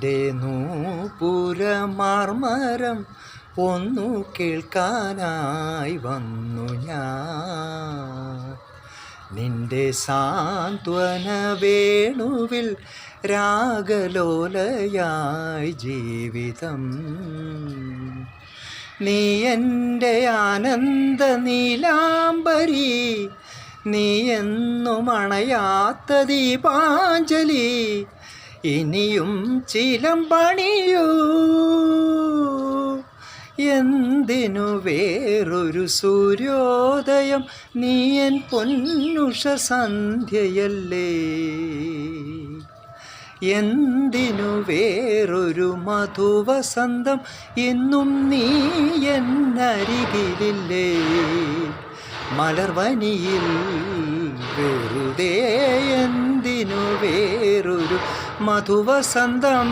നിന്റെ നൂപുരമാർമരം ഒന്നു കേൾക്കാനായി വന്നു ഞാൻ. നിന്റെ സാന്ത്വന വേണുവിൽ രാഗലോലയായി ജീവിതം. നീ എൻ്റെ ആനന്ദ നീലാംബരി, നീ എന്നും അണയാത്ത ദീപാഞ്ജലി. ഇനിയും ചിലമ്പണിയൂ, എന്തിനു വേറൊരു സൂര്യോദയം, നീ എൻ പൊന്നുഷ സന്ധ്യയല്ലേ. എന്തിനു വേറൊരു മധുവസന്തം, ഇന്നും നീ എന്നരികിലില്ലേ. മലർവനിയിൽ വെറുതെ എന്തിനു വേറൊരു മധുവസന്തം.